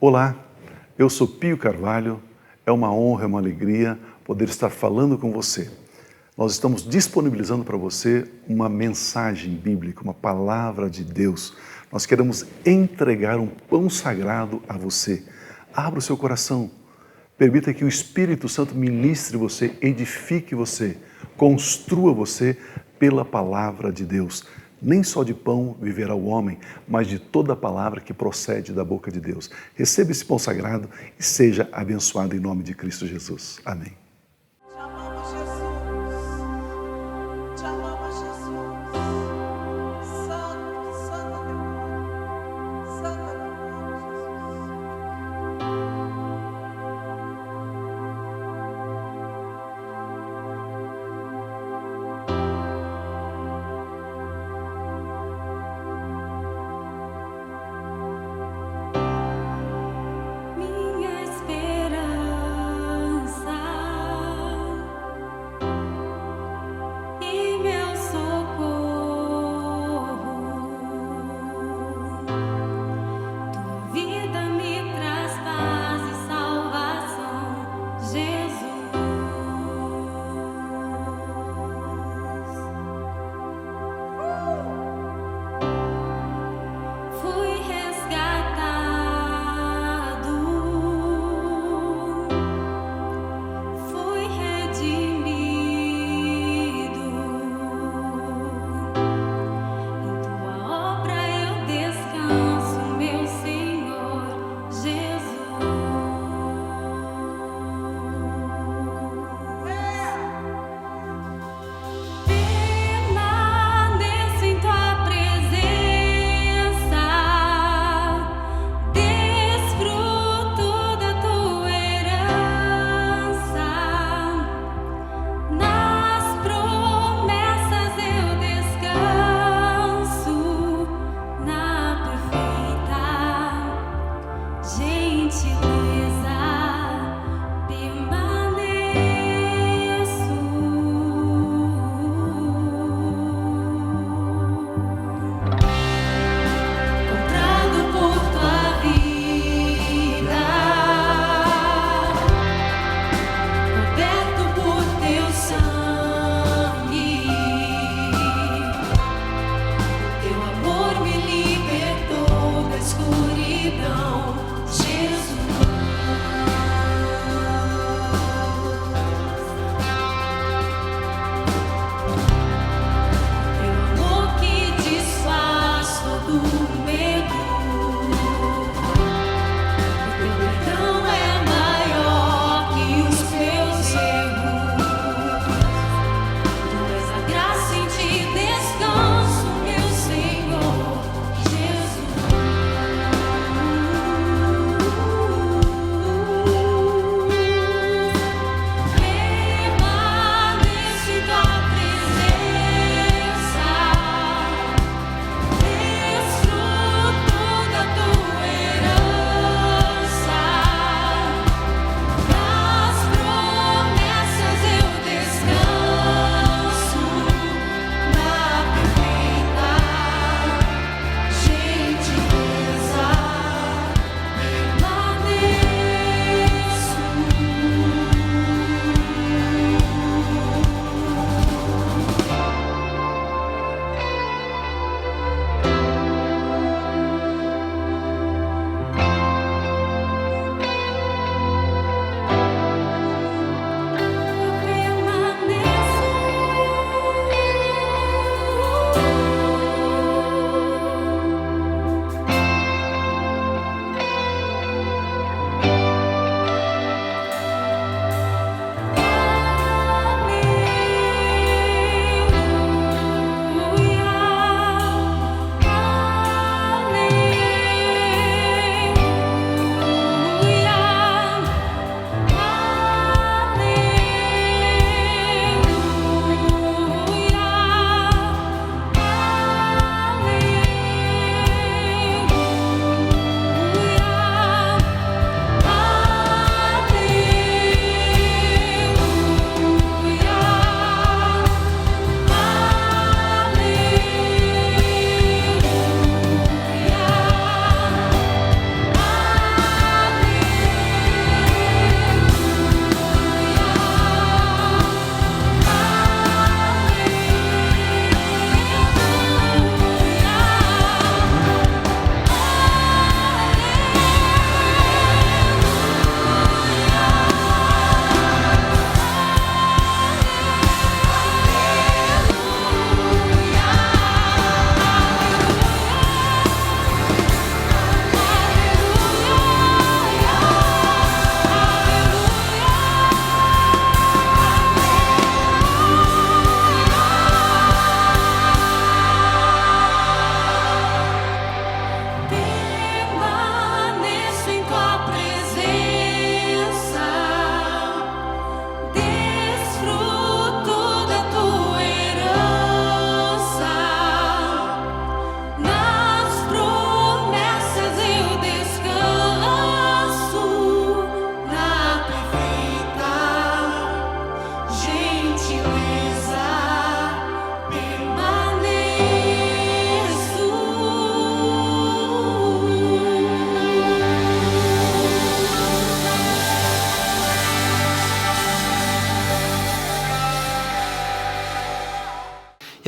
Olá, eu sou Pio Carvalho, é uma honra, é uma alegria poder estar falando com você. Nós estamos disponibilizando para você uma mensagem bíblica, uma palavra de Deus. Nós queremos entregar um pão sagrado a você. Abra o seu coração, permita que o Espírito Santo ministre você, edifique você, construa você pela palavra de Deus. Nem só de pão viverá o homem, mas de toda a palavra que procede da boca de Deus. Receba esse pão sagrado e seja abençoado em nome de Cristo Jesus. Amém. Te amamos, Jesus. Te amamos, Jesus. Santo, santo Deus. Santo Minha esperança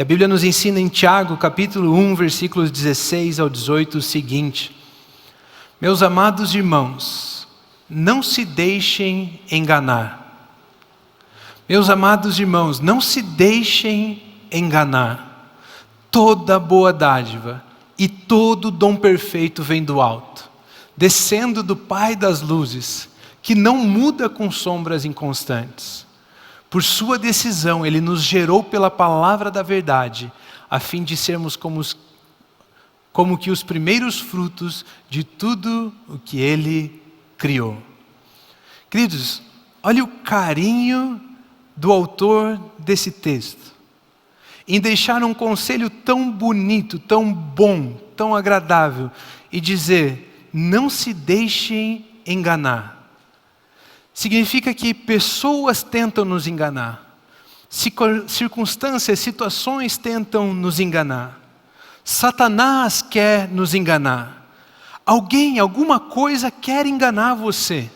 E a Bíblia nos ensina em Tiago, capítulo 1, versículos 16 ao 18, o seguinte: meus amados irmãos, não se deixem enganar. Meus amados irmãos, não se deixem enganar. Toda boa dádiva e todo dom perfeito vem do alto, descendo do Pai das luzes, que não muda com sombras inconstantes. Por sua decisão, Ele nos gerou pela palavra da verdade, a fim de sermos como que os primeiros frutos de tudo o que Ele criou. Queridos, olha o carinho do autor desse texto, em deixar um conselho tão bonito, tão bom, tão agradável, e dizer, não se deixem enganar. Significa que pessoas tentam nos enganar, circunstâncias, situações tentam nos enganar, Satanás quer nos enganar, alguém, alguma coisa quer enganar você.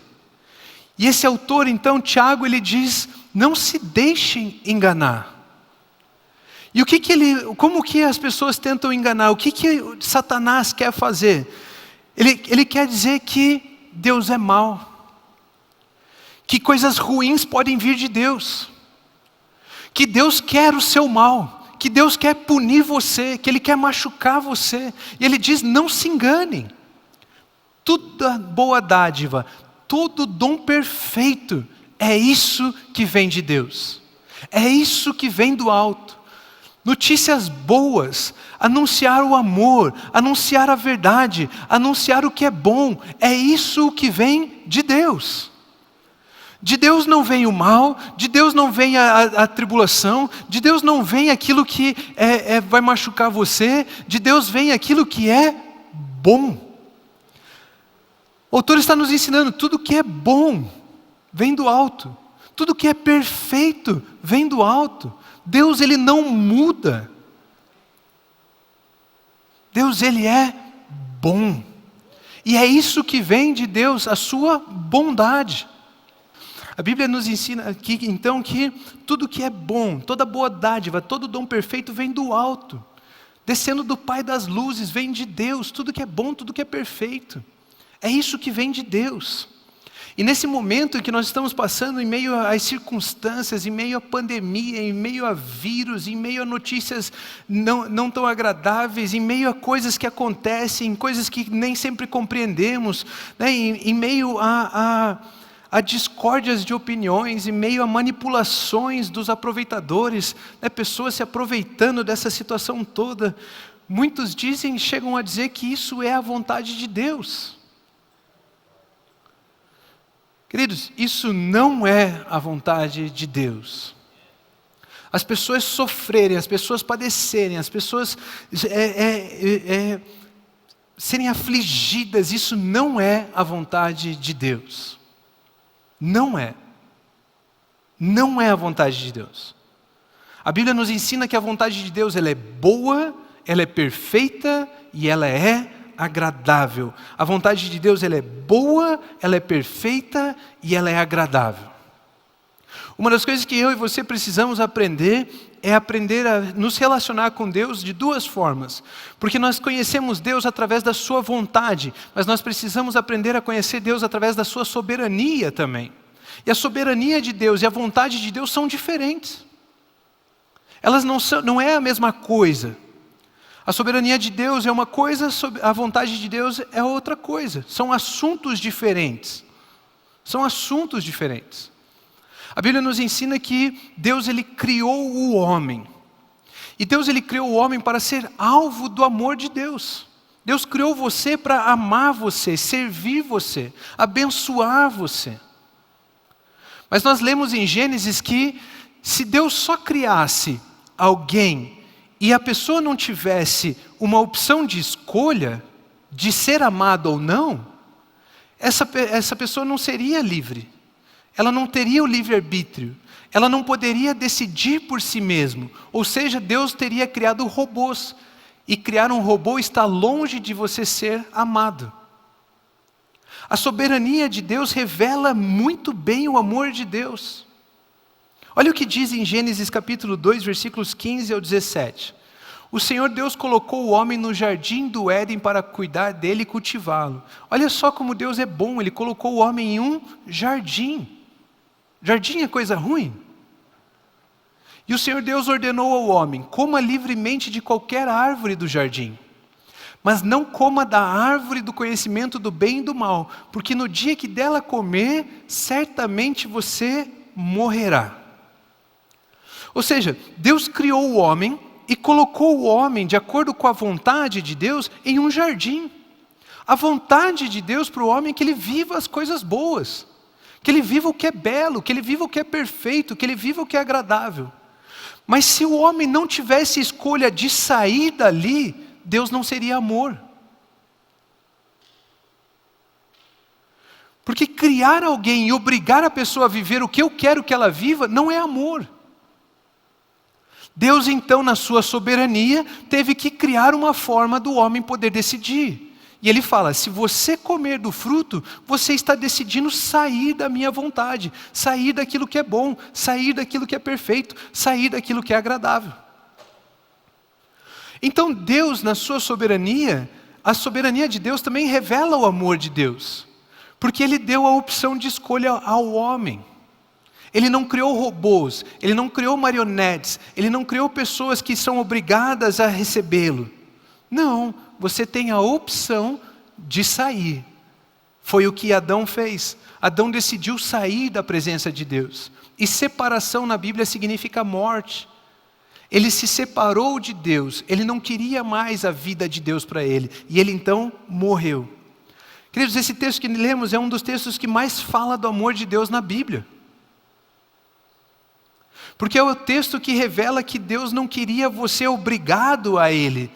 E esse autor, então, Tiago, ele diz, não se deixem enganar. E como que as pessoas tentam enganar? O que Satanás quer fazer? Ele quer dizer que Deus é mau, que coisas ruins podem vir de Deus, que Deus quer o seu mal, que Deus quer punir você, que Ele quer machucar você. E Ele diz, não se enganem. Toda boa dádiva, todo dom perfeito, é isso que vem de Deus. É isso que vem do alto. Notícias boas, anunciar o amor, anunciar a verdade, anunciar o que é bom, é isso que vem de Deus. De Deus não vem o mal, de Deus não vem a tribulação, de Deus não vem aquilo que vai machucar você, de Deus vem aquilo que é bom. O autor está nos ensinando, tudo que é bom vem do alto, tudo que é perfeito vem do alto. Deus, Ele não muda. Deus, Ele é bom. E é isso que vem de Deus, a sua bondade. A Bíblia nos ensina aqui, então, que tudo que é bom, toda boa dádiva, todo dom perfeito vem do alto. Descendo do Pai das luzes, vem de Deus. Tudo que é bom, tudo que é perfeito. É isso que vem de Deus. E nesse momento que nós estamos passando, em meio às circunstâncias, em meio à pandemia, em meio a vírus, em meio a notícias não tão agradáveis, em meio a coisas que acontecem, coisas que nem sempre compreendemos, né? Em meio a discórdias de opiniões, em meio a manipulações dos aproveitadores, né? Pessoas se aproveitando dessa situação toda. Muitos chegam a dizer que isso é a vontade de Deus. Queridos, isso não é a vontade de Deus. As pessoas sofrerem, as pessoas padecerem, as pessoas serem afligidas, isso não é a vontade de Deus. Não é. Não é a vontade de Deus. A Bíblia nos ensina que a vontade de Deus, ela é boa, ela é perfeita e ela é agradável. A vontade de Deus, ela é boa, ela é perfeita e ela é agradável. Uma das coisas que eu e você precisamos aprender é aprender a nos relacionar com Deus de duas formas. Porque nós conhecemos Deus através da sua vontade, mas nós precisamos aprender a conhecer Deus através da sua soberania também. E a soberania de Deus e a vontade de Deus são diferentes. Elas não é a mesma coisa. A soberania de Deus é uma coisa, a vontade de Deus é outra coisa. São assuntos diferentes. São assuntos diferentes. A Bíblia nos ensina que Deus, Ele criou o homem. E Deus, Ele criou o homem para ser alvo do amor de Deus. Deus criou você para amar você, servir você, abençoar você. Mas nós lemos em Gênesis que se Deus só criasse alguém e a pessoa não tivesse uma opção de escolha, de ser amado ou não, essa pessoa não seria livre. Ela não teria o livre-arbítrio. Ela não poderia decidir por si mesma. Ou seja, Deus teria criado robôs. E criar um robô está longe de você ser amado. A soberania de Deus revela muito bem o amor de Deus. Olha o que diz em Gênesis capítulo 2, versículos 15 ao 17. O Senhor Deus colocou o homem no jardim do Éden para cuidar dele e cultivá-lo. Olha só como Deus é bom, Ele colocou o homem em um jardim. Jardim é coisa ruim? E o Senhor Deus ordenou ao homem: coma livremente de qualquer árvore do jardim, mas não coma da árvore do conhecimento do bem e do mal, porque no dia que dela comer, certamente você morrerá. Ou seja, Deus criou o homem e colocou o homem, de acordo com a vontade de Deus, em um jardim. A vontade de Deus para o homem é que ele viva as coisas boas, que ele viva o que é belo, que ele viva o que é perfeito, que ele viva o que é agradável. Mas se o homem não tivesse escolha de sair dali, Deus não seria amor. Porque criar alguém e obrigar a pessoa a viver o que eu quero que ela viva, não é amor. Deus então, na sua soberania, teve que criar uma forma do homem poder decidir. E Ele fala: se você comer do fruto, você está decidindo sair da minha vontade, sair daquilo que é bom, sair daquilo que é perfeito, sair daquilo que é agradável. Então Deus, na sua soberania, a soberania de Deus também revela o amor de Deus, porque Ele deu a opção de escolha ao homem. Ele não criou robôs, Ele não criou marionetes, Ele não criou pessoas que são obrigadas a recebê-lo. Não, você tem a opção de sair. Foi o que Adão fez. Adão decidiu sair da presença de Deus. E separação na Bíblia significa morte. Ele se separou de Deus, ele não queria mais a vida de Deus para ele, e ele então morreu. Queridos, esse texto que lemos é um dos textos que mais fala do amor de Deus na Bíblia. Porque é o texto que revela que Deus não queria você obrigado a Ele,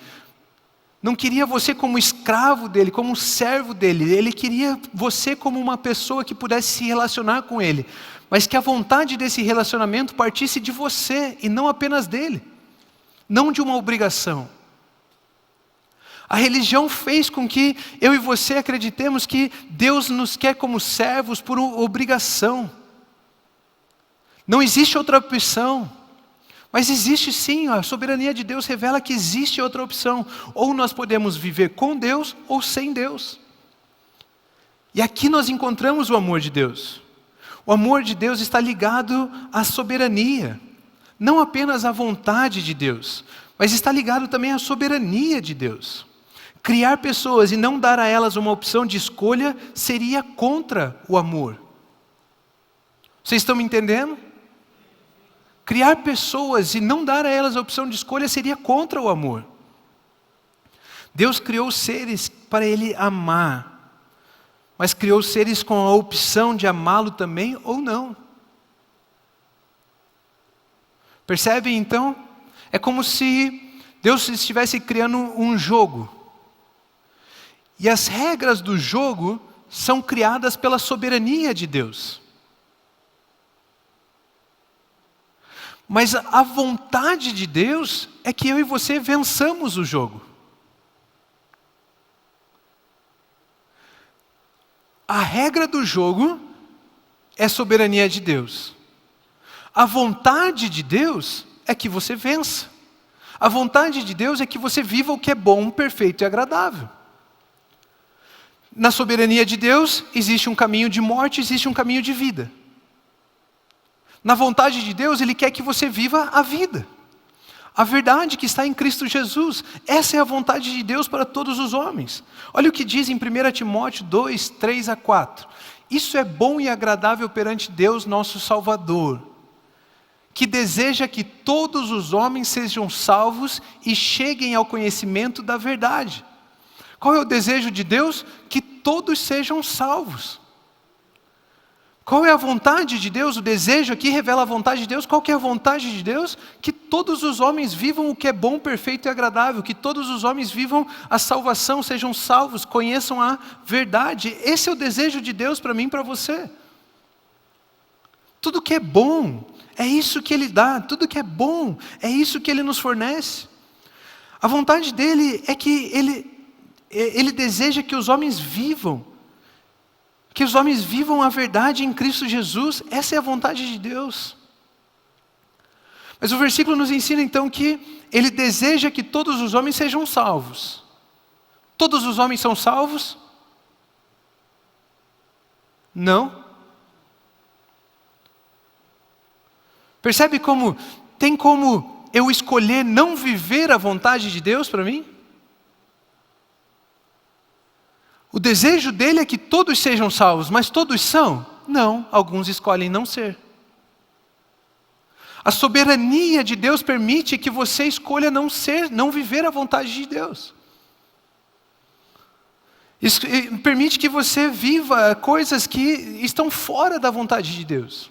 não queria você como escravo dEle, como servo dEle, Ele queria você como uma pessoa que pudesse se relacionar com Ele, mas que a vontade desse relacionamento partisse de você e não apenas dEle, não de uma obrigação. A religião fez com que eu e você acreditemos que Deus nos quer como servos por obrigação. Não existe outra opção. Mas existe sim, a soberania de Deus revela que existe outra opção. Ou nós podemos viver com Deus ou sem Deus. E aqui nós encontramos o amor de Deus. O amor de Deus está ligado à soberania. Não apenas à vontade de Deus, mas está ligado também à soberania de Deus. Criar pessoas e não dar a elas uma opção de escolha seria contra o amor. Vocês estão me entendendo? Criar pessoas e não dar a elas a opção de escolha seria contra o amor. Deus criou seres para Ele amar, mas criou seres com a opção de amá-lo também ou não. Percebem então? É como se Deus estivesse criando um jogo. E as regras do jogo são criadas pela soberania de Deus. Mas a vontade de Deus é que eu e você vençamos o jogo. A regra do jogo é soberania de Deus. A vontade de Deus é que você vença. A vontade de Deus é que você viva o que é bom, perfeito e agradável. Na soberania de Deus, existe um caminho de morte, existe um caminho de vida. Na vontade de Deus, Ele quer que você viva a vida. A verdade que está em Cristo Jesus. Essa é a vontade de Deus para todos os homens. Olha o que diz em 1 Timóteo 2, 3 a 4. Isso é bom e agradável perante Deus, nosso Salvador, que deseja que todos os homens sejam salvos e cheguem ao conhecimento da verdade. Qual é o desejo de Deus? Que todos sejam salvos. Qual é a vontade de Deus? O desejo aqui revela a vontade de Deus. Qual que é a vontade de Deus? Que todos os homens vivam o que é bom, perfeito e agradável. Que todos os homens vivam a salvação, sejam salvos, conheçam a verdade. Esse é o desejo de Deus para mim e para você. Tudo que é bom, é isso que Ele dá. Tudo que é bom, é isso que Ele nos fornece. A vontade dEle é que Ele deseja que os homens vivam. Que os homens vivam a verdade em Cristo Jesus. Essa é a vontade de Deus. Mas o versículo nos ensina então que Ele deseja que todos os homens sejam salvos. Todos os homens são salvos? Não. Percebe como tem como eu escolher não viver a vontade de Deus para mim? O desejo dele é que todos sejam salvos, mas todos são? Não, alguns escolhem não ser. A soberania de Deus permite que você escolha não ser, não viver a vontade de Deus. Isso permite que você viva coisas que estão fora da vontade de Deus.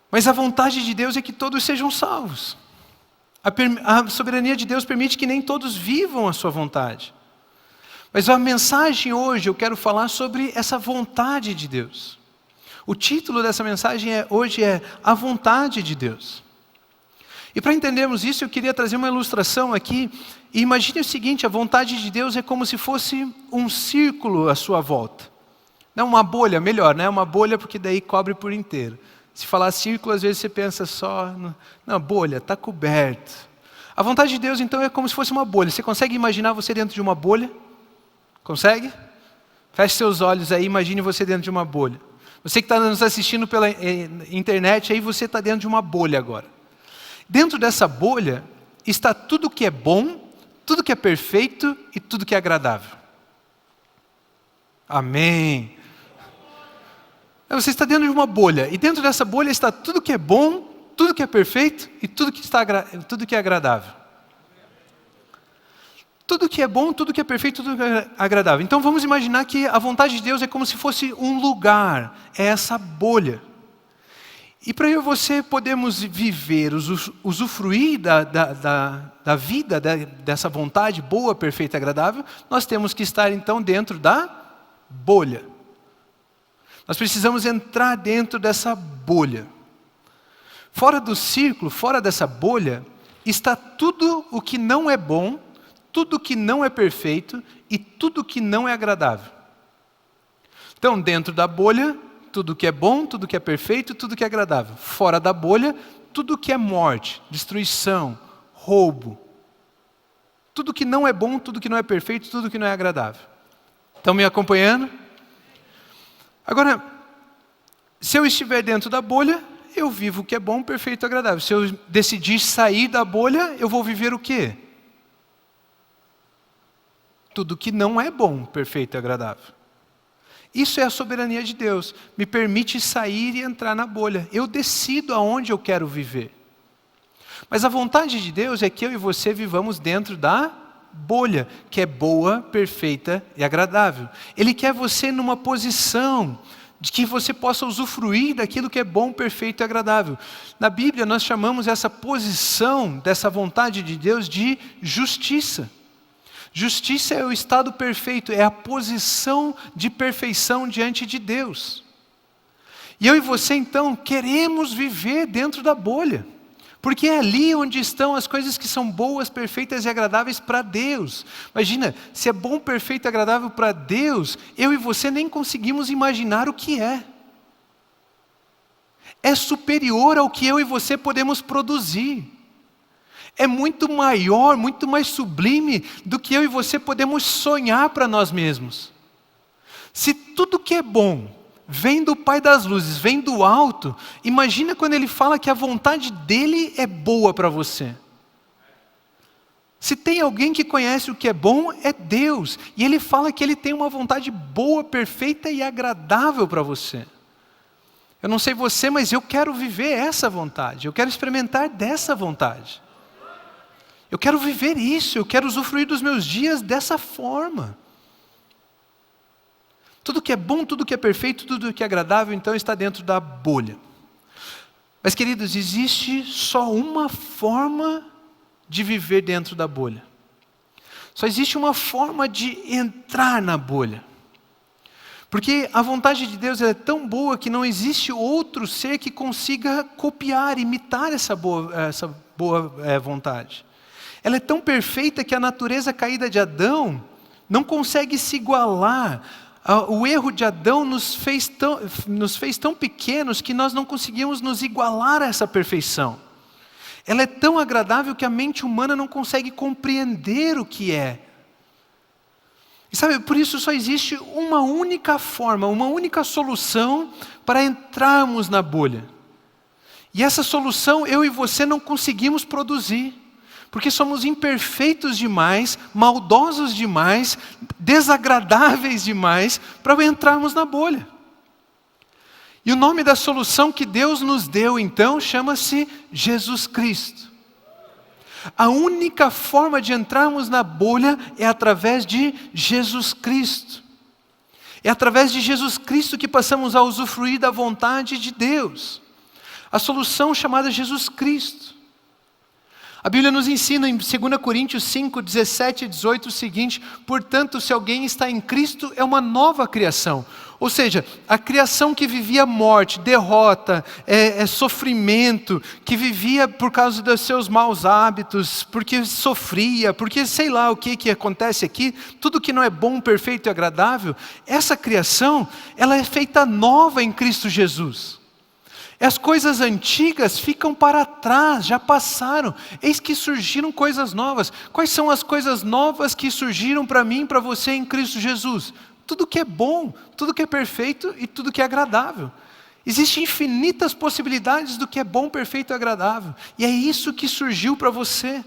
Mas a vontade de Deus é que todos sejam salvos. A soberania de Deus permite que nem todos vivam a sua vontade. Mas a mensagem hoje, eu quero falar sobre essa vontade de Deus. O título dessa mensagem hoje é A Vontade de Deus. E para entendermos isso, eu queria trazer uma ilustração aqui. E imagine o seguinte, a vontade de Deus é como se fosse um círculo à sua volta. Não uma bolha, melhor, né? Uma bolha porque daí cobre por inteiro. Se falar círculo, às vezes você pensa só... Não, bolha, está coberto. A vontade de Deus, então, é como se fosse uma bolha. Você consegue imaginar você dentro de uma bolha? Consegue? Feche seus olhos aí, imagine você dentro de uma bolha. Você que está nos assistindo pela internet, aí você está dentro de uma bolha agora. Dentro dessa bolha está tudo que é bom, tudo que é perfeito e tudo que é agradável. Amém. Você está dentro de uma bolha, e dentro dessa bolha está tudo que é bom, tudo que é perfeito e tudo que é agradável. Tudo que é bom, tudo que é perfeito, tudo que é agradável. Então vamos imaginar que a vontade de Deus é como se fosse um lugar, é essa bolha. E para eu e você podermos viver, usufruir da vida, dessa vontade boa, perfeita e agradável, nós temos que estar então dentro da bolha. Nós precisamos entrar dentro dessa bolha. Fora do círculo, fora dessa bolha, está tudo o que não é bom, tudo que não é perfeito e tudo que não é agradável. Então, dentro da bolha, tudo que é bom, tudo que é perfeito, tudo que é agradável. Fora da bolha, tudo que é morte, destruição, roubo. Tudo que não é bom, tudo que não é perfeito, tudo que não é agradável. Estão me acompanhando? Agora, se eu estiver dentro da bolha, eu vivo o que é bom, perfeito e agradável. Se eu decidir sair da bolha, eu vou viver o quê? Tudo que não é bom, perfeito e agradável. Isso é a soberania de Deus. Me permite sair e entrar na bolha. Eu decido aonde eu quero viver. Mas a vontade de Deus é que eu e você vivamos dentro da bolha, que é boa, perfeita e agradável. Ele quer você numa posição de que você possa usufruir daquilo que é bom, perfeito e agradável. Na Bíblia nós chamamos essa posição, dessa vontade de Deus, de justiça. Justiça é o estado perfeito, é a posição de perfeição diante de Deus. E eu e você então queremos viver dentro da bolha, porque é ali onde estão as coisas que são boas, perfeitas e agradáveis para Deus. Imagina, se é bom, perfeito e agradável para Deus, eu e você nem conseguimos imaginar o que é. É superior ao que eu e você podemos produzir. É muito maior, muito mais sublime do que eu e você podemos sonhar para nós mesmos. Se tudo que é bom vem do Pai das Luzes, vem do alto, imagina quando Ele fala que a vontade dEle é boa para você. Se tem alguém que conhece o que é bom, é Deus. E Ele fala que Ele tem uma vontade boa, perfeita e agradável para você. Eu não sei você, mas eu quero viver essa vontade. Eu quero experimentar dessa vontade. Eu quero viver isso, eu quero usufruir dos meus dias dessa forma. Tudo que é bom, tudo que é perfeito, tudo que é agradável, então está dentro da bolha. Mas queridos, existe só uma forma de viver dentro da bolha. Só existe uma forma de entrar na bolha. Porque a vontade de Deus é tão boa que não existe outro ser que consiga copiar, imitar essa boa vontade. Ela é tão perfeita que a natureza caída de Adão não consegue se igualar O erro de Adão nos fez tão pequenos que nós não conseguimos nos igualar a essa perfeição. Ela é tão agradável que a mente humana não consegue compreender o que é. E sabe, por isso só existe uma única forma, uma única solução para entrarmos na bolha. E essa solução eu e você não conseguimos produzir, porque somos imperfeitos demais, maldosos demais, desagradáveis demais para entrarmos na bolha. E o nome da solução que Deus nos deu então chama-se Jesus Cristo. A única forma de entrarmos na bolha é através de Jesus Cristo. É através de Jesus Cristo que passamos a usufruir da vontade de Deus. A solução chamada Jesus Cristo. A Bíblia nos ensina em 2 Coríntios 5, 17 e 18 o seguinte: portanto, se alguém está em Cristo, é uma nova criação. Ou seja, a criação que vivia morte, derrota, sofrimento, que vivia por causa dos seus maus hábitos, porque sofria, porque sei lá o que acontece aqui, tudo que não é bom, perfeito e agradável, essa criação, ela é feita nova em Cristo Jesus. As coisas antigas ficam para trás, já passaram, eis que surgiram coisas novas. Quais são as coisas novas que surgiram para mim e para você em Cristo Jesus? Tudo que é bom, tudo que é perfeito e tudo que é agradável. Existem infinitas possibilidades do que é bom, perfeito e agradável. E é isso que surgiu para você,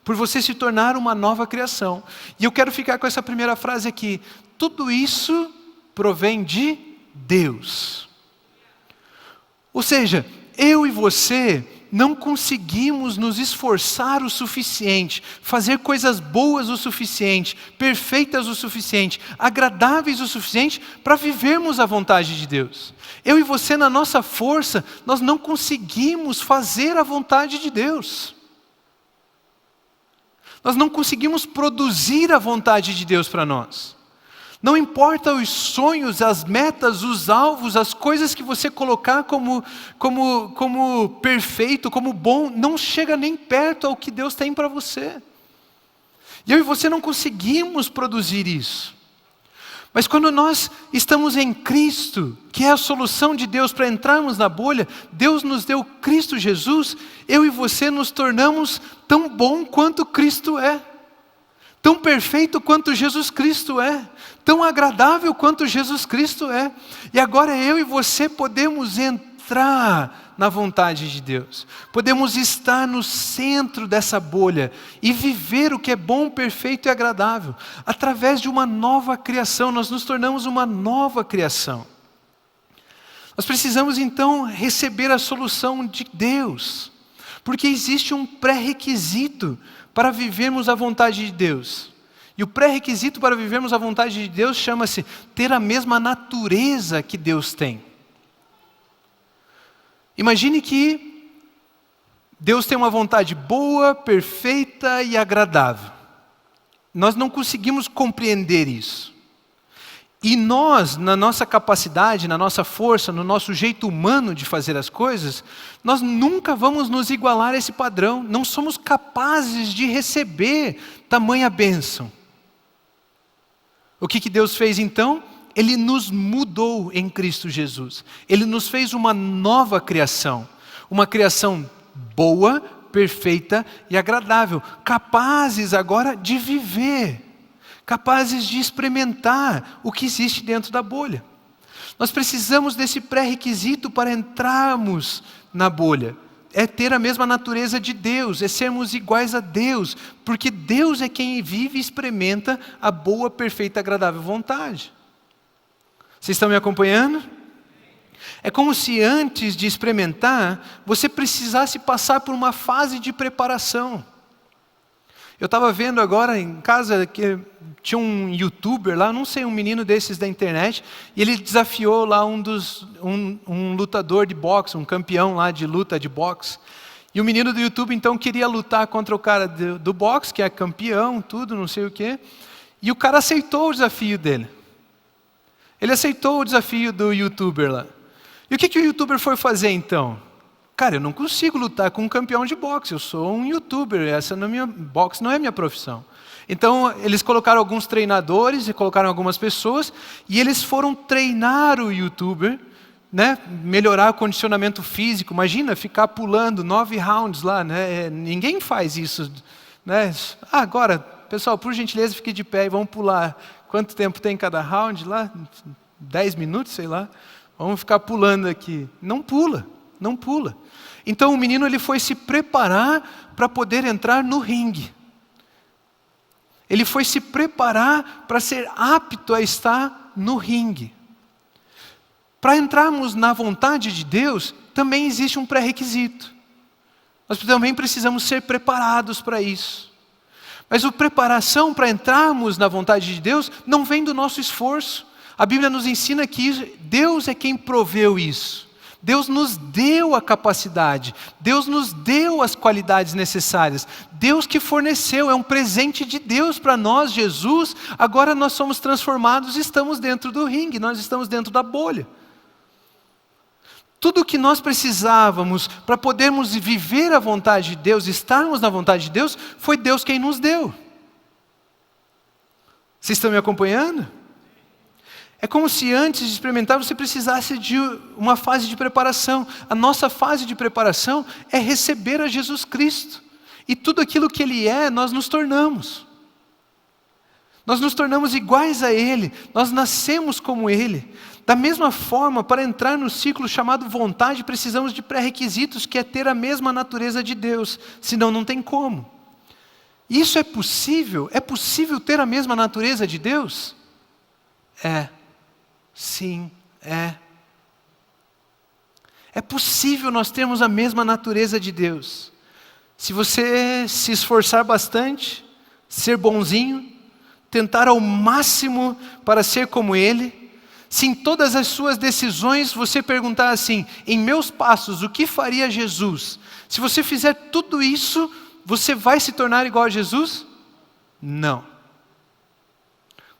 por você se tornar uma nova criação. E eu quero ficar com essa primeira frase aqui. Tudo isso provém de Deus. Ou seja, eu e você não conseguimos nos esforçar o suficiente, fazer coisas boas o suficiente, perfeitas o suficiente, agradáveis o suficiente para vivermos a vontade de Deus. Eu e você, na nossa força, nós não conseguimos fazer a vontade de Deus. Nós não conseguimos produzir a vontade de Deus para nós. Não importa os sonhos, as metas, os alvos, as coisas que você colocar como perfeito, como bom, não chega nem perto ao que Deus tem para você. E eu e você não conseguimos produzir isso. Mas quando nós estamos em Cristo, que é a solução de Deus para entrarmos na bolha, Deus nos deu Cristo Jesus, eu e você nos tornamos tão bom quanto Cristo é. Tão perfeito quanto Jesus Cristo é, tão agradável quanto Jesus Cristo é. E agora eu e você podemos entrar na vontade de Deus. Podemos estar no centro dessa bolha e viver o que é bom, perfeito e agradável. Através de uma nova criação, nós nos tornamos uma nova criação. Nós precisamos então receber a solução de Deus, porque existe um pré-requisito para vivermos a vontade de Deus. E o pré-requisito para vivermos a vontade de Deus chama-se ter a mesma natureza que Deus tem. Imagine que Deus tem uma vontade boa, perfeita e agradável. Nós não conseguimos compreender isso. E nós, na nossa capacidade, na nossa força, no nosso jeito humano de fazer as coisas, nós nunca vamos nos igualar a esse padrão. Não somos capazes de receber tamanha bênção. O que Deus fez então? Ele nos mudou em Cristo Jesus. Ele nos fez uma nova criação. Uma criação boa, perfeita e agradável. Capazes agora de viver. Capazes de experimentar o que existe dentro da bolha. Nós precisamos desse pré-requisito para entrarmos na bolha. É ter a mesma natureza de Deus, é sermos iguais a Deus, porque Deus é quem vive e experimenta a boa, perfeita e agradável vontade. Vocês estão me acompanhando? É como se antes de experimentar, você precisasse passar por uma fase de preparação. Eu estava vendo agora em casa que tinha um youtuber lá, não sei, um menino desses da internet, e ele desafiou lá um lutador de boxe, um campeão lá de luta de boxe. E o menino do YouTube então queria lutar contra o cara do boxe, que é campeão, tudo, não sei o quê. E o cara aceitou o desafio dele. Ele aceitou o desafio do youtuber lá. E o que o youtuber foi fazer então? Cara, eu não consigo lutar com um campeão de boxe, eu sou um youtuber, boxe não é minha profissão. Então, eles colocaram alguns treinadores e colocaram algumas pessoas, e eles foram treinar o youtuber, né, melhorar o condicionamento físico. Imagina ficar pulando 9 rounds lá, né? Ninguém faz isso, né? Agora, pessoal, por gentileza, fique de pé e vamos pular. Quanto tempo tem cada round lá? 10 minutos, sei lá. Vamos ficar pulando aqui. Não pula, não pula. Então o menino ele foi se preparar para poder entrar no ringue. Ele foi se preparar para ser apto a estar no ringue. Para entrarmos na vontade de Deus, também existe um pré-requisito. Nós também precisamos ser preparados para isso. Mas a preparação para entrarmos na vontade de Deus não vem do nosso esforço. A Bíblia nos ensina que Deus é quem proveu isso. Deus nos deu a capacidade, Deus nos deu as qualidades necessárias, Deus que forneceu, é um presente de Deus para nós, Jesus. Agora nós somos transformados e estamos dentro do ringue, nós estamos dentro da bolha. Tudo o que nós precisávamos para podermos viver a vontade de Deus, estarmos na vontade de Deus, foi Deus quem nos deu. Vocês estão me acompanhando? É como se antes de experimentar você precisasse de uma fase de preparação. A nossa fase de preparação é receber a Jesus Cristo. E tudo aquilo que Ele é, nós nos tornamos. Nós nos tornamos iguais a Ele. Nós nascemos como Ele. Da mesma forma, para entrar no ciclo chamado vontade, precisamos de pré-requisitos, que é ter a mesma natureza de Deus. Senão não tem como. Isso é possível? É possível ter a mesma natureza de Deus? É. Sim, é. É possível nós termos a mesma natureza de Deus. Se você se esforçar bastante, ser bonzinho, tentar ao máximo para ser como Ele, se em todas as suas decisões você perguntar assim, em meus passos, o que faria Jesus? Se você fizer tudo isso, você vai se tornar igual a Jesus? Não.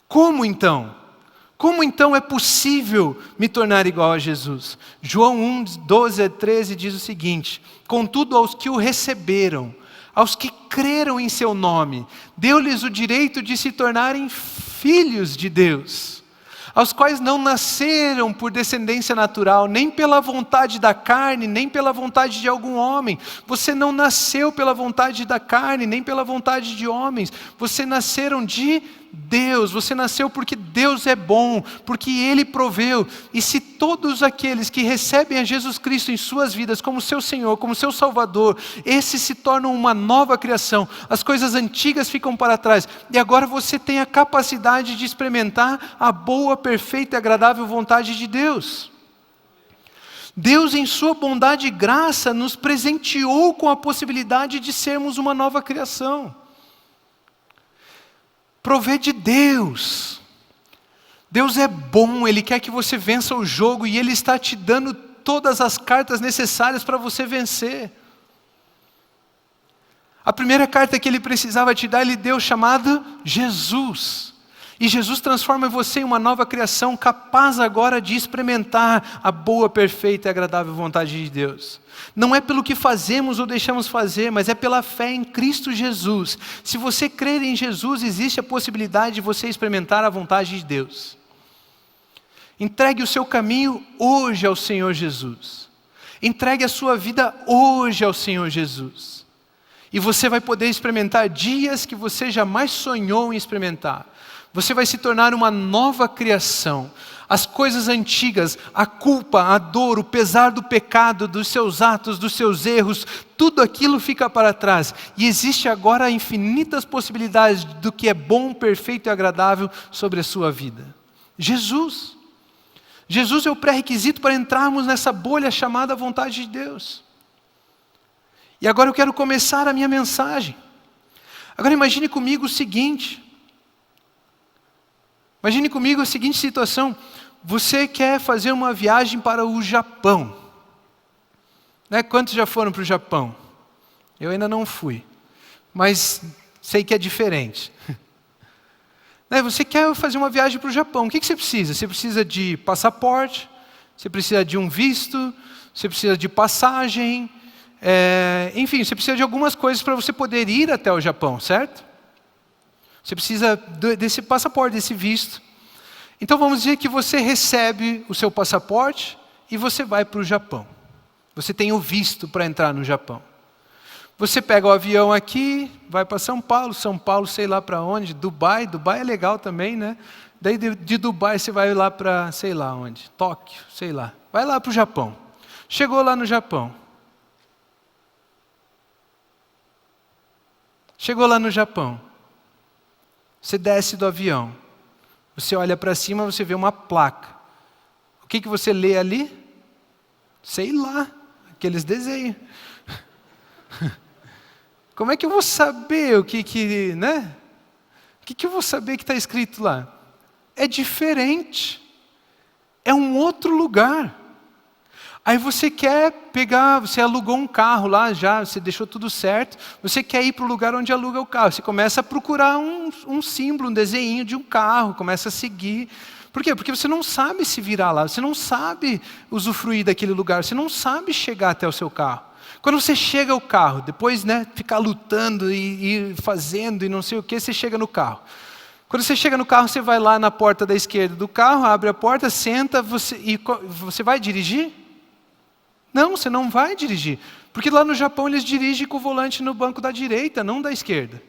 Como então? Como então é possível me tornar igual a Jesus? João 1, 12 a 13 diz o seguinte: contudo aos que o receberam, aos que creram em seu nome, deu-lhes o direito de se tornarem filhos de Deus, aos quais não nasceram por descendência natural, nem pela vontade da carne, nem pela vontade de algum homem. Você não nasceu pela vontade da carne, nem pela vontade de homens. Você nasceram de Deus, você nasceu porque Deus é bom, porque Ele proveu. E se todos aqueles que recebem a Jesus Cristo em suas vidas como seu Senhor, como seu Salvador, esses se tornam uma nova criação, as coisas antigas ficam para trás, e agora você tem a capacidade de experimentar a boa, perfeita e agradável vontade de Deus. Deus, em sua bondade e graça, nos presenteou com a possibilidade de sermos uma nova criação. Provê de Deus. Deus é bom, Ele quer que você vença o jogo e Ele está te dando todas as cartas necessárias para você vencer. A primeira carta que Ele precisava te dar, Ele deu, chamada Jesus. E Jesus transforma você em uma nova criação, capaz agora de experimentar a boa, perfeita e agradável vontade de Deus. Não é pelo que fazemos ou deixamos fazer, mas é pela fé em Cristo Jesus. Se você crer em Jesus, existe a possibilidade de você experimentar a vontade de Deus. Entregue o seu caminho hoje ao Senhor Jesus. Entregue a sua vida hoje ao Senhor Jesus. E você vai poder experimentar dias que você jamais sonhou em experimentar. Você vai se tornar uma nova criação. As coisas antigas, a culpa, a dor, o pesar do pecado, dos seus atos, dos seus erros, tudo aquilo fica para trás. E existe agora infinitas possibilidades do que é bom, perfeito e agradável sobre a sua vida. Jesus. Jesus é o pré-requisito para entrarmos nessa bolha chamada vontade de Deus. E agora eu quero começar a minha mensagem. Agora imagine comigo o seguinte. Imagine comigo a seguinte situação. Você quer fazer uma viagem para o Japão. Né? Quantos já foram para o Japão? Eu ainda não fui. Mas sei que é diferente. Né? Você quer fazer uma viagem para o Japão. O que você precisa? Você precisa de passaporte, você precisa de um visto, você precisa de passagem, enfim, você precisa de algumas coisas para você poder ir até o Japão, certo? Você precisa desse passaporte, desse visto. Então vamos dizer que você recebe o seu passaporte e você vai para o Japão. Você tem o visto para entrar no Japão. Você pega o avião aqui, vai para São Paulo, sei lá para onde, Dubai é legal também, né? Daí de Dubai você vai lá para, sei lá onde, Tóquio, sei lá. Vai lá para o Japão. Chegou lá no Japão. Chegou lá no Japão. Você desce do avião. Você olha para cima, você vê uma placa. O que você lê ali? Sei lá, aqueles desenhos. Como é que eu vou saber né? O que eu vou saber que está escrito lá? É diferente. É um outro lugar. Aí você quer pegar, você alugou um carro lá já, você deixou tudo certo, você quer ir para o lugar onde aluga o carro. Você começa a procurar um símbolo, um desenho de um carro, começa a seguir. Por quê? Porque você não sabe se virar lá, você não sabe usufruir daquele lugar, você não sabe chegar até o seu carro. Quando você chega ao carro, depois ficar lutando e fazendo e não sei o que, você chega no carro. Quando você chega no carro, você vai lá na porta da esquerda do carro, abre a porta, senta, você vai dirigir? Não, você não vai dirigir. Porque lá no Japão eles dirigem com o volante no banco da direita, não da esquerda.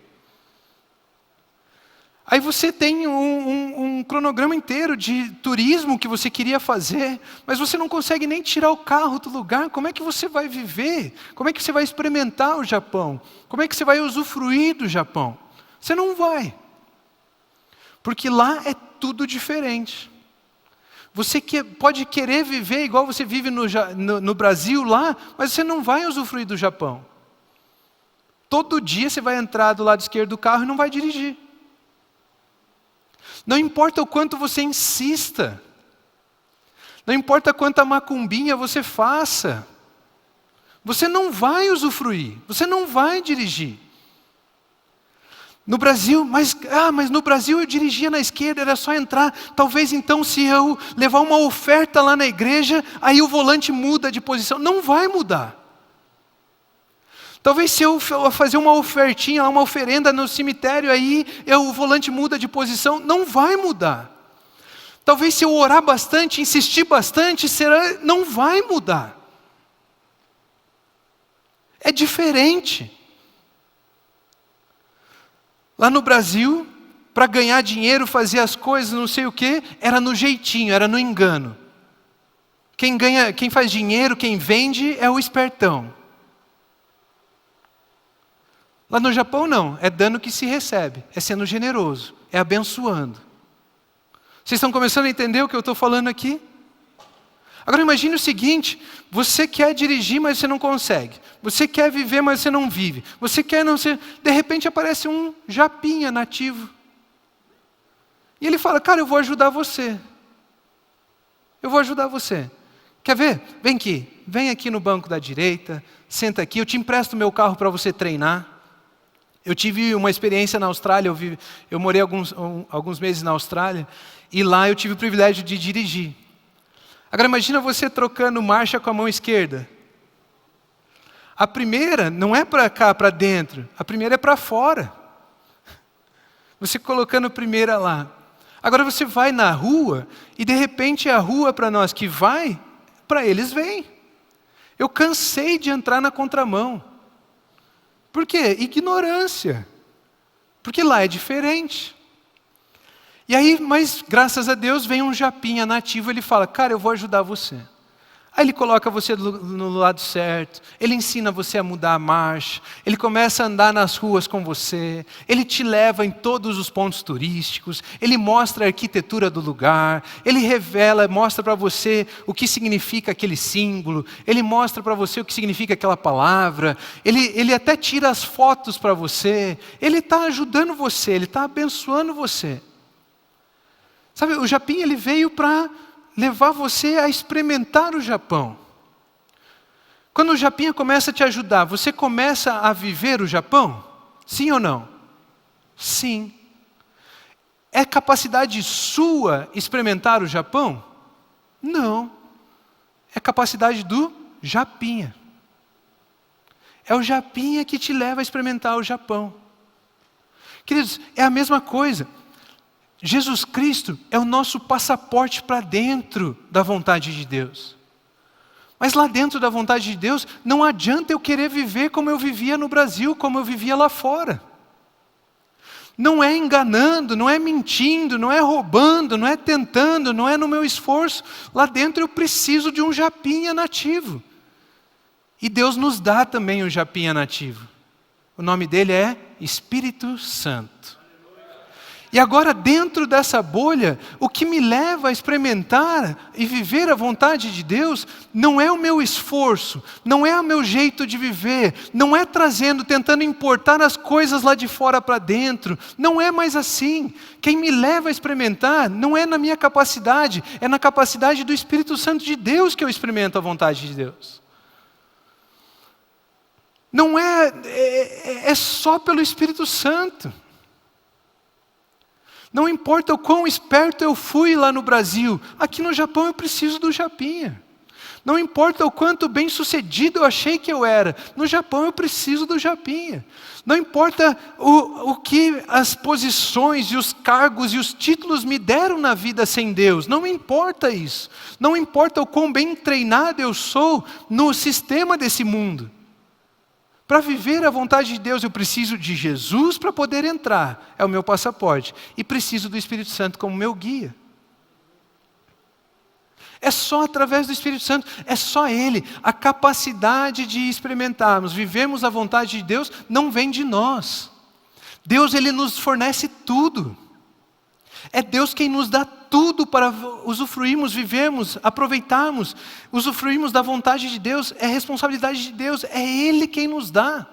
Aí você tem um cronograma inteiro de turismo que você queria fazer, mas você não consegue nem tirar o carro do lugar. Como é que você vai viver? Como é que você vai experimentar o Japão? Como é que você vai usufruir do Japão? Você não vai. Porque lá é tudo diferente. Você pode querer viver igual você vive no Brasil lá, mas você não vai usufruir do Japão. Todo dia você vai entrar do lado esquerdo do carro e não vai dirigir. Não importa o quanto você insista. Não importa quanta macumbinha você faça. Você não vai usufruir. Você não vai dirigir. No Brasil, mas no Brasil eu dirigia na esquerda, era só entrar. Talvez então se eu levar uma oferta lá na igreja, aí o volante muda de posição. Não vai mudar. Talvez se eu fazer uma ofertinha, uma oferenda no cemitério, aí o volante muda de posição. Não vai mudar. Talvez se eu orar bastante, insistir bastante, não vai mudar. É diferente. Lá no Brasil, para ganhar dinheiro, fazer as coisas, não sei o quê, era no jeitinho, era no engano. Quem faz dinheiro, quem vende, é o espertão. Lá no Japão não, é dando que se recebe, é sendo generoso, é abençoando. Vocês estão começando a entender o que eu estou falando aqui? Agora imagine o seguinte, você quer dirigir, mas você não consegue. Você quer viver, mas você não vive. Você quer não ser... De repente aparece um japinha nativo. E ele fala, cara, eu vou ajudar você. Eu vou ajudar você. Quer ver? Vem aqui. Vem aqui no banco da direita, senta aqui, eu te empresto meu carro para você treinar. Eu tive uma experiência na Austrália, eu morei alguns meses na Austrália, e lá eu tive o privilégio de dirigir. Agora imagina você trocando marcha com a mão esquerda. A primeira não é para cá, para dentro, a primeira é para fora. Você colocando a primeira lá. Agora você vai na rua, e de repente a rua para nós que vai, para eles vem. Eu cansei de entrar na contramão. Por quê? Ignorância. Porque lá é diferente. E aí, mas graças a Deus, vem um japinha nativo, ele fala, cara, eu vou ajudar você. Aí ele coloca você no lado certo, ele ensina você a mudar a marcha, ele começa a andar nas ruas com você, ele te leva em todos os pontos turísticos, ele mostra a arquitetura do lugar, ele mostra para você o que significa aquele símbolo, ele mostra para você o que significa aquela palavra, ele até tira as fotos para você, ele está ajudando você, ele está abençoando você. Sabe, o japinha ele veio para levar você a experimentar o Japão. Quando o japinha começa a te ajudar, você começa a viver o Japão? Sim ou não? Sim. É capacidade sua experimentar o Japão? Não. É a capacidade do japinha. É o japinha que te leva a experimentar o Japão. Queridos, é a mesma coisa. Jesus Cristo é o nosso passaporte para dentro da vontade de Deus. Mas lá dentro da vontade de Deus, não adianta eu querer viver como eu vivia no Brasil, como eu vivia lá fora. Não é enganando, não é mentindo, não é roubando, não é tentando, não é no meu esforço. Lá dentro eu preciso de um japinha nativo. E Deus nos dá também um japinha nativo. O nome dele é Espírito Santo. E agora, dentro dessa bolha, o que me leva a experimentar e viver a vontade de Deus não é o meu esforço, não é o meu jeito de viver, não é tentando importar as coisas lá de fora para dentro, não é mais assim. Quem me leva a experimentar não é na minha capacidade, é na capacidade do Espírito Santo de Deus que eu experimento a vontade de Deus. Não é só pelo Espírito Santo. Não importa o quão esperto eu fui lá no Brasil, aqui no Japão eu preciso do japinha. Não importa o quanto bem sucedido eu achei que eu era, no Japão eu preciso do japinha. Não importa o que as posições e os cargos e os títulos me deram na vida sem Deus, não importa isso. Não importa o quão bem treinado eu sou no sistema desse mundo. Para viver a vontade de Deus, eu preciso de Jesus para poder entrar, é o meu passaporte. E preciso do Espírito Santo como meu guia. É só através do Espírito Santo, é só Ele. A capacidade de experimentarmos, vivemos a vontade de Deus, não vem de nós. Deus, Ele nos fornece tudo. É Deus quem nos dá tudo para usufruirmos, vivemos, aproveitarmos, usufruirmos da vontade de Deus. É responsabilidade de Deus, é Ele quem nos dá.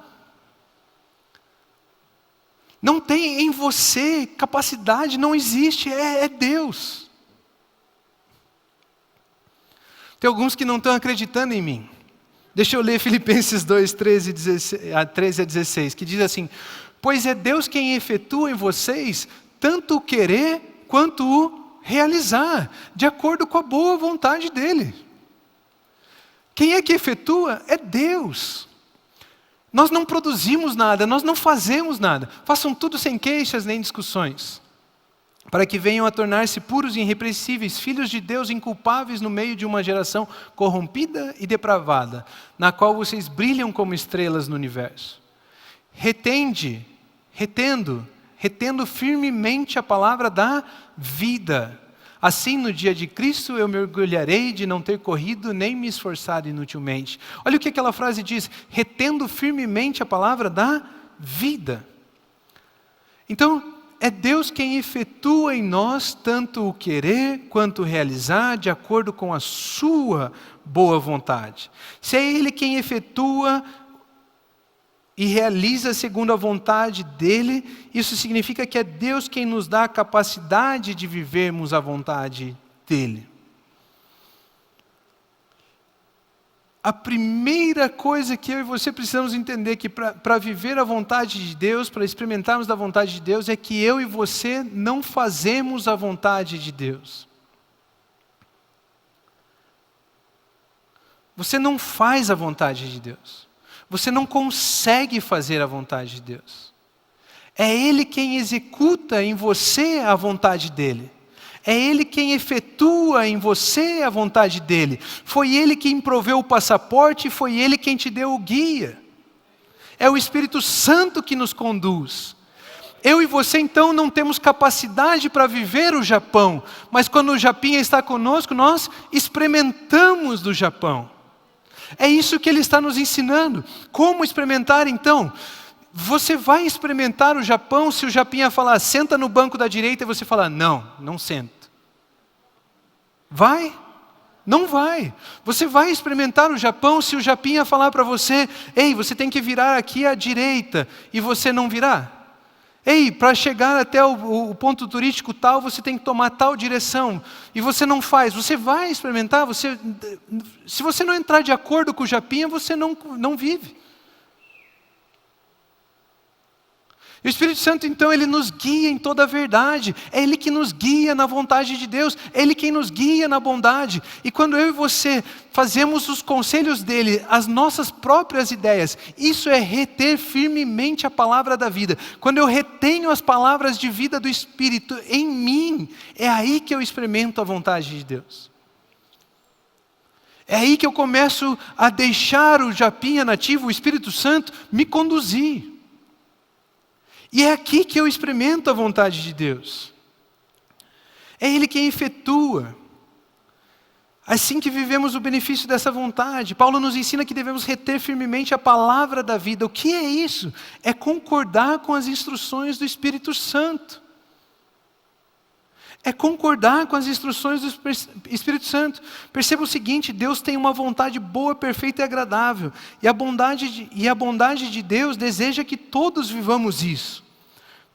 Não tem em você capacidade, não existe, é Deus. Tem alguns que não estão acreditando em mim. Deixa eu ler Filipenses 2, 13 a 16, que diz assim: pois é Deus quem efetua em vocês tanto o querer quanto o realizar, de acordo com a boa vontade dEle. Quem é que efetua? É Deus. Nós não produzimos nada, nós não fazemos nada. Façam tudo sem queixas nem discussões, para que venham a tornar-se puros e irrepreensíveis, filhos de Deus inculpáveis no meio de uma geração corrompida e depravada, na qual vocês brilham como estrelas no universo. Retendo firmemente a palavra da vida. Assim, no dia de Cristo, eu me orgulharei de não ter corrido nem me esforçado inutilmente. Olha o que aquela frase diz: retendo firmemente a palavra da vida. Então, é Deus quem efetua em nós tanto o querer quanto o realizar, de acordo com a sua boa vontade. Se é Ele quem efetua e realiza segundo a vontade dEle, isso significa que é Deus quem nos dá a capacidade de vivermos a vontade dEle. A primeira coisa que eu e você precisamos entender que para viver a vontade de Deus, para experimentarmos da vontade de Deus, é que eu e você não fazemos a vontade de Deus. Você não faz a vontade de Deus. Você não consegue fazer a vontade de Deus. É Ele quem executa em você a vontade dEle. É Ele quem efetua em você a vontade dEle. Foi Ele quem proveu o passaporte, foi Ele quem te deu o guia. É o Espírito Santo que nos conduz. Eu e você então não temos capacidade para viver o Japão, mas quando o Japinha está conosco, nós experimentamos do Japão. É isso que Ele está nos ensinando. Como experimentar então? Você vai experimentar o Japão se o Japinha falar, senta no banco da direita, e você falar, não sento. Vai? Não vai. Você vai experimentar o Japão se o Japinha falar para você, ei, você tem que virar aqui à direita, e você não virar? Ei, para chegar até o ponto turístico tal, você tem que tomar tal direção, e você não faz. Você vai experimentar, se você não entrar de acordo com o Japinha, você não vive. O Espírito Santo, então, ele nos guia em toda a verdade. É Ele que nos guia na vontade de Deus. É Ele quem nos guia na bondade. E quando eu e você fazemos os conselhos dele, as nossas próprias ideias, isso é reter firmemente a palavra da vida. Quando eu retenho as palavras de vida do Espírito em mim, é aí que eu experimento a vontade de Deus. É aí que eu começo a deixar o Japinha nativo, o Espírito Santo, me conduzir. E é aqui que eu experimento a vontade de Deus. É Ele quem efetua. Assim que vivemos o benefício dessa vontade. Paulo nos ensina que devemos reter firmemente a palavra da vida. O que é isso? É concordar com as instruções do Espírito Santo. É concordar com as instruções do Espírito Santo. Perceba o seguinte, Deus tem uma vontade boa, perfeita e agradável. E a bondade de Deus deseja que todos vivamos isso.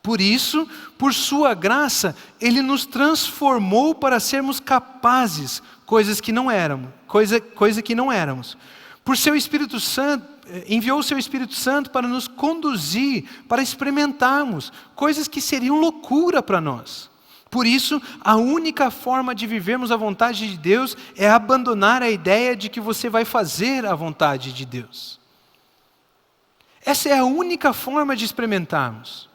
Por isso, por sua graça, Ele nos transformou para sermos capazes, coisa que não éramos. Por seu Espírito Santo, enviou o seu Espírito Santo para nos conduzir, para experimentarmos coisas que seriam loucura para nós. Por isso, a única forma de vivermos a vontade de Deus é abandonar a ideia de que você vai fazer a vontade de Deus. Essa é a única forma de experimentarmos.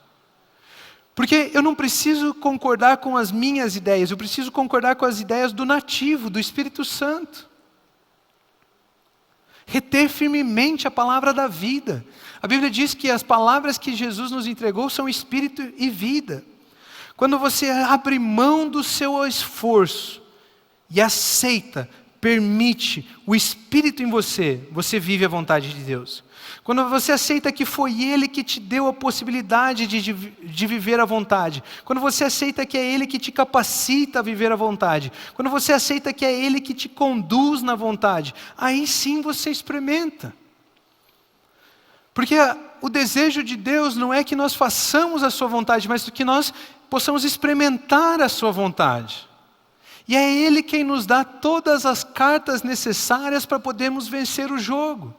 Porque eu não preciso concordar com as minhas ideias, eu preciso concordar com as ideias do nativo, do Espírito Santo. Reter firmemente a palavra da vida. A Bíblia diz que as palavras que Jesus nos entregou são espírito e vida. Quando você abre mão do seu esforço e aceita, permite o Espírito em você, você vive a vontade de Deus. Quando você aceita que foi Ele que te deu a possibilidade de viver a vontade. Quando você aceita que é Ele que te capacita a viver a vontade. Quando você aceita que é Ele que te conduz na vontade. Aí sim você experimenta. Porque o desejo de Deus não é que nós façamos a sua vontade, mas que nós possamos experimentar a sua vontade. E é Ele quem nos dá todas as cartas necessárias para podermos vencer o jogo.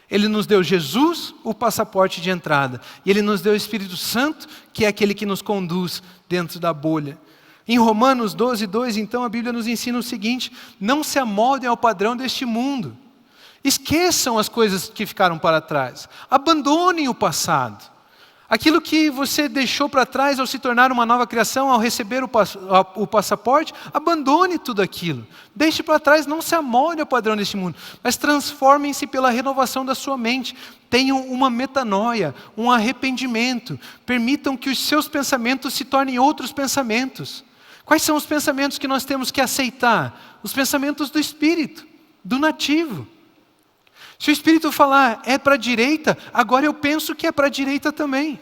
Ele nos deu Jesus, o passaporte de entrada. E Ele nos deu o Espírito Santo, que é aquele que nos conduz dentro da bolha. Em Romanos 12:2, então, a Bíblia nos ensina o seguinte: não se amoldem ao padrão deste mundo. Esqueçam as coisas que ficaram para trás. Abandonem o passado. Aquilo que você deixou para trás ao se tornar uma nova criação, ao receber o passaporte, abandone tudo aquilo. Deixe para trás, não se amolde ao padrão deste mundo, mas transformem-se pela renovação da sua mente. Tenham uma metanoia, um arrependimento. Permitam que os seus pensamentos se tornem outros pensamentos. Quais são os pensamentos que nós temos que aceitar? Os pensamentos do Espírito, do nativo. Se o Espírito falar é para a direita, agora eu penso que é para a direita também.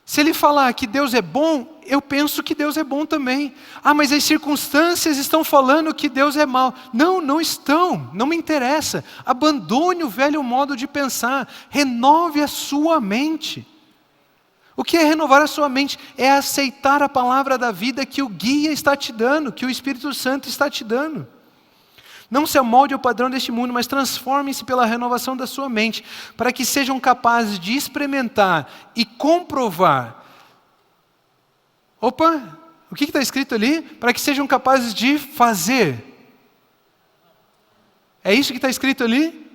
Se ele falar que Deus é bom, eu penso que Deus é bom também. Ah, mas as circunstâncias estão falando que Deus é mau. Não, não estão, não me interessa. Abandone o velho modo de pensar, renove a sua mente. O que é renovar a sua mente? É aceitar a palavra da vida que o guia está te dando, que o Espírito Santo está te dando. Não se amolde ao padrão deste mundo, mas transformem-se pela renovação da sua mente, para que sejam capazes de experimentar e comprovar. Opa, o que está escrito ali? Para que sejam capazes de fazer. É isso que está escrito ali?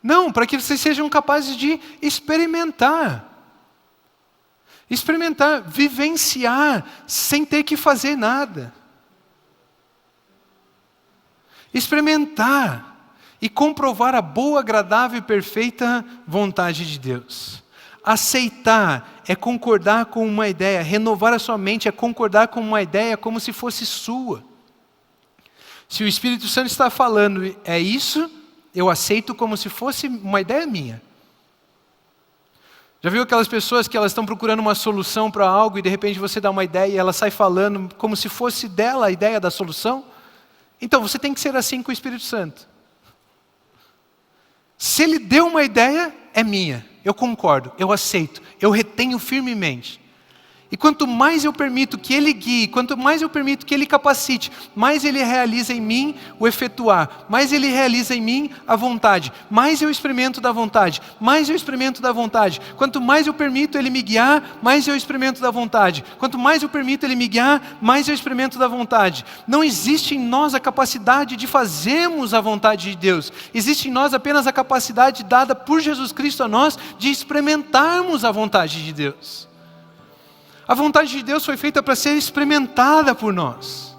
Não, para que vocês sejam capazes de experimentar. Experimentar, vivenciar, sem ter que fazer nada. Experimentar e comprovar a boa, agradável e perfeita vontade de Deus. Aceitar é concordar com uma ideia, renovar a sua mente é concordar com uma ideia como se fosse sua. Se o Espírito Santo está falando é isso, eu aceito como se fosse uma ideia minha. Já viu aquelas pessoas que elas estão procurando uma solução para algo e de repente você dá uma ideia e ela sai falando como se fosse dela a ideia da solução? Então, você tem que ser assim com o Espírito Santo. Se ele deu uma ideia, é minha. Eu concordo, eu aceito, eu retenho firmemente. E quanto mais eu permito que Ele guie, quanto mais eu permito que Ele capacite, mais Ele realiza em mim o efetuar, mais Ele realiza em mim a vontade, mais eu experimento da vontade, mais eu experimento da vontade. Quanto mais eu permito Ele me guiar, mais eu experimento da vontade. Quanto mais eu permito Ele me guiar, mais eu experimento da vontade. Não existe em nós a capacidade de fazermos a vontade de Deus. Existe em nós apenas a capacidade dada por Jesus Cristo a nós de experimentarmos a vontade de Deus. A vontade de Deus foi feita para ser experimentada por nós.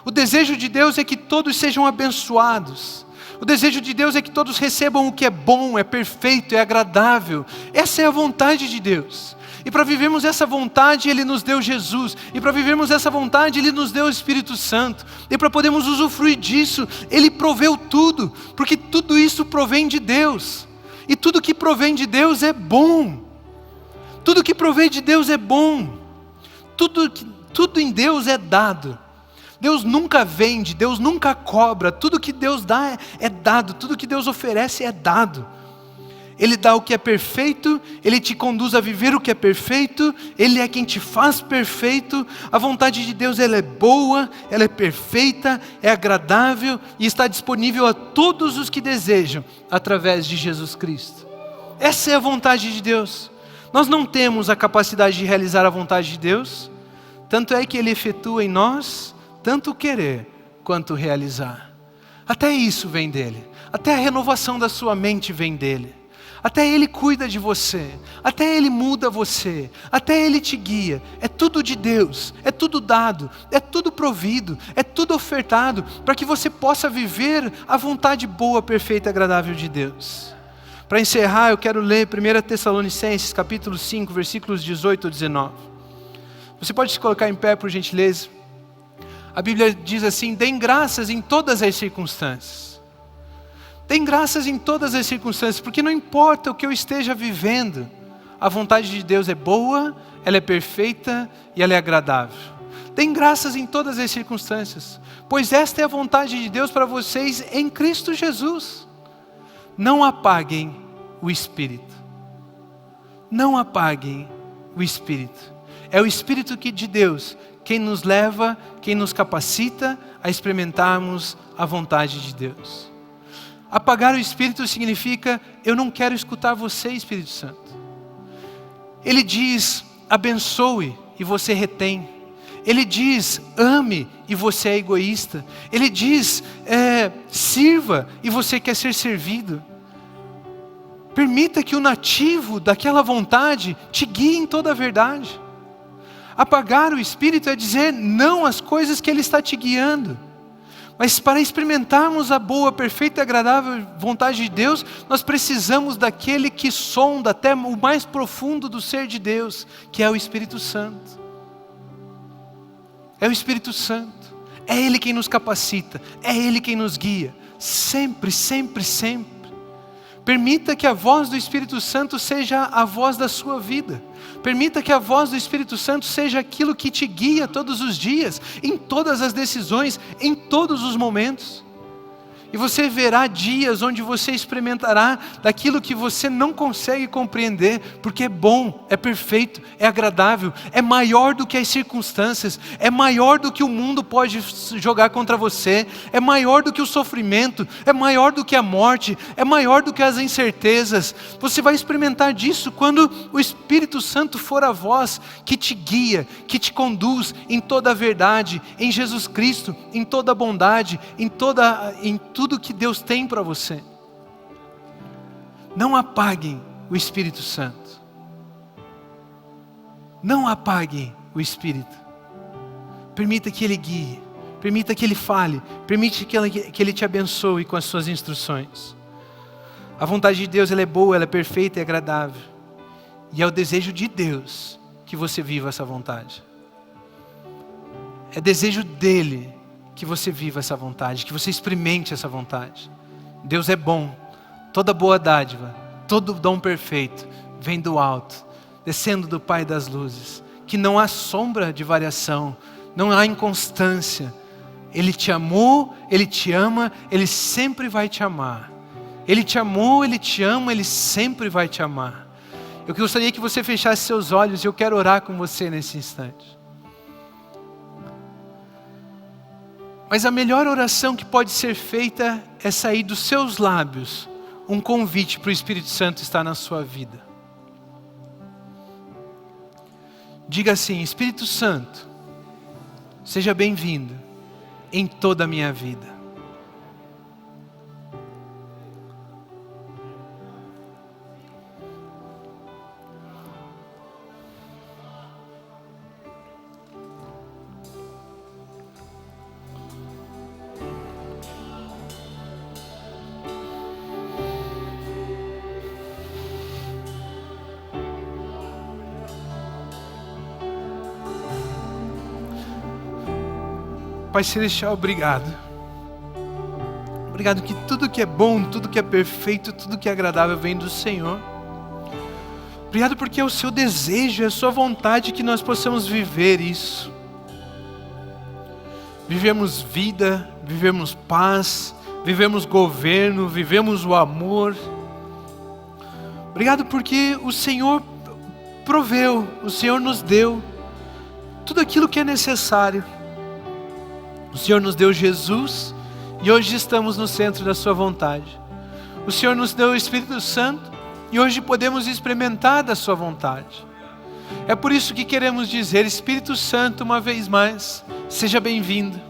O desejo de Deus é que todos sejam abençoados. O desejo de Deus é que todos recebam o que é bom, é perfeito, é agradável. Essa é a vontade de Deus. E para vivermos essa vontade, Ele nos deu Jesus. E para vivermos essa vontade, Ele nos deu o Espírito Santo. E para podermos usufruir disso, Ele proveu tudo. Porque tudo isso provém de Deus. E tudo que provém de Deus é bom. Tudo que provém de Deus é bom. Tudo em Deus é dado. Deus nunca vende, Deus nunca cobra. Tudo que Deus dá é dado. Tudo que Deus oferece é dado. Ele dá o que é perfeito, Ele te conduz a viver o que é perfeito, Ele é quem te faz perfeito. A vontade de Deus, ela é boa, ela é perfeita, é agradável e está disponível a todos os que desejam, através de Jesus Cristo. Essa é a vontade de Deus. Nós não temos a capacidade de realizar a vontade de Deus, tanto é que Ele efetua em nós, tanto o querer quanto o realizar. Até isso vem dEle, até a renovação da sua mente vem dEle. Até Ele cuida de você, até Ele muda você, até Ele te guia. É tudo de Deus, é tudo dado, é tudo provido, é tudo ofertado, para que você possa viver a vontade boa, perfeita e agradável de Deus. Para encerrar, eu quero ler 1 Tessalonicenses, capítulo 5, versículos 18 a 19. Você pode se colocar em pé, por gentileza? A Bíblia diz assim: deem graças em todas as circunstâncias. Deem graças em todas as circunstâncias, porque não importa o que eu esteja vivendo, a vontade de Deus é boa, ela é perfeita e ela é agradável. Deem graças em todas as circunstâncias, pois esta é a vontade de Deus para vocês em Cristo Jesus. Não apaguem o Espírito. Não apaguem o Espírito. É o Espírito de Deus quem nos leva, quem nos capacita a experimentarmos a vontade de Deus. Apagar o Espírito significa: eu não quero escutar você, Espírito Santo. Ele diz: abençoe e você retém. Ele diz: ame e você é egoísta. Ele diz: sirva e você quer ser servido. Permita que o nativo daquela vontade te guie em toda a verdade. Apagar o Espírito é dizer não às coisas que Ele está te guiando. Mas para experimentarmos a boa, perfeita e agradável vontade de Deus, nós precisamos daquele que sonda até o mais profundo do ser de Deus, que é o Espírito Santo. É o Espírito Santo. É Ele quem nos capacita, é Ele quem nos guia. Sempre, sempre, sempre. Permita que a voz do Espírito Santo seja a voz da sua vida. Permita que a voz do Espírito Santo seja aquilo que te guia todos os dias, em todas as decisões, em todos os momentos. E você verá dias onde você experimentará daquilo que você não consegue compreender, porque é bom, é perfeito, é agradável, é maior do que as circunstâncias, é maior do que o mundo pode jogar contra você, é maior do que o sofrimento, é maior do que a morte, é maior do que as incertezas. Você vai experimentar disso quando o Espírito Santo for a voz que te guia, que te conduz em toda a verdade, em Jesus Cristo, em toda a bondade, em tudo que Deus tem para você. Não apaguem o Espírito Santo. Não apaguem o Espírito. Permita que Ele guie. Permita que Ele fale. Permita que Ele te abençoe com as suas instruções. A vontade de Deus, ela é boa, ela é perfeita e agradável. E é o desejo de Deus que você viva essa vontade. É desejo dEle que você viva essa vontade, que você experimente essa vontade. Deus é bom, toda boa dádiva, todo dom perfeito vem do alto, descendo do Pai das luzes, que não há sombra de variação, não há inconstância. Ele te amou, Ele te ama, Ele sempre vai te amar. Ele te amou, Ele te ama, Ele sempre vai te amar. Eu gostaria que você fechasse seus olhos e eu quero orar com você nesse instante. Mas a melhor oração que pode ser feita é sair dos seus lábios um convite para o Espírito Santo estar na sua vida. Diga assim: Espírito Santo, seja bem-vindo em toda a minha vida. Pai Celestial, obrigado. Obrigado que tudo que é bom, tudo que é perfeito, tudo que é agradável vem do Senhor. Obrigado porque é o seu desejo, é a sua vontade que nós possamos viver isso. Vivemos vida, vivemos paz, vivemos governo, vivemos o amor. Obrigado porque o Senhor proveu, o Senhor nos deu tudo aquilo que é necessário. O Senhor nos deu Jesus e hoje estamos no centro da sua vontade. O Senhor nos deu o Espírito Santo e hoje podemos experimentar da sua vontade. É por isso que queremos dizer: Espírito Santo, uma vez mais, seja bem-vindo.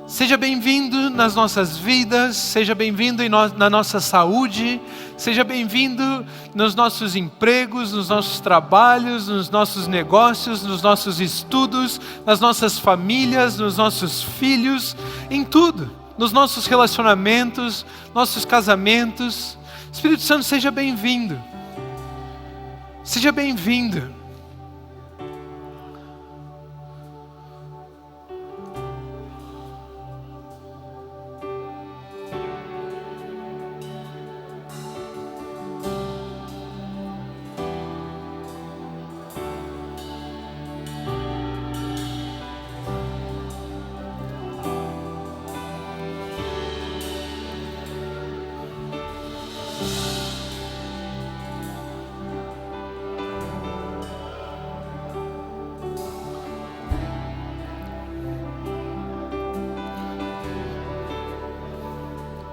Seja bem-vindo nas nossas vidas, seja bem-vindo na nossa saúde, seja bem-vindo nos nossos empregos, nos nossos trabalhos, nos nossos negócios, nos nossos estudos, nas nossas famílias, nos nossos filhos, em tudo, nos nossos relacionamentos, nossos casamentos. Espírito Santo, seja bem-vindo. Seja bem-vindo.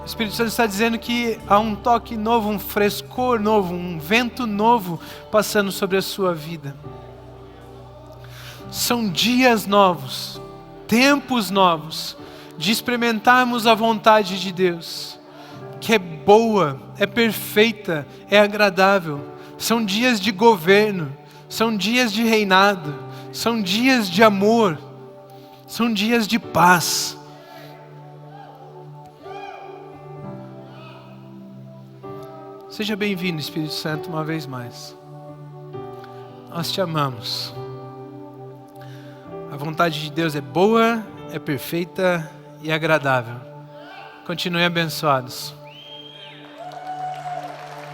O Espírito Santo está dizendo que há um toque novo, um frescor novo, um vento novo passando sobre a sua vida. São dias novos, tempos novos, de experimentarmos a vontade de Deus, que é boa, é perfeita, é agradável. São dias de governo, são dias de reinado, são dias de amor, são dias de paz. Seja bem-vindo, Espírito Santo, uma vez mais. Nós te amamos. A vontade de Deus é boa, é perfeita e agradável. Continuem abençoados.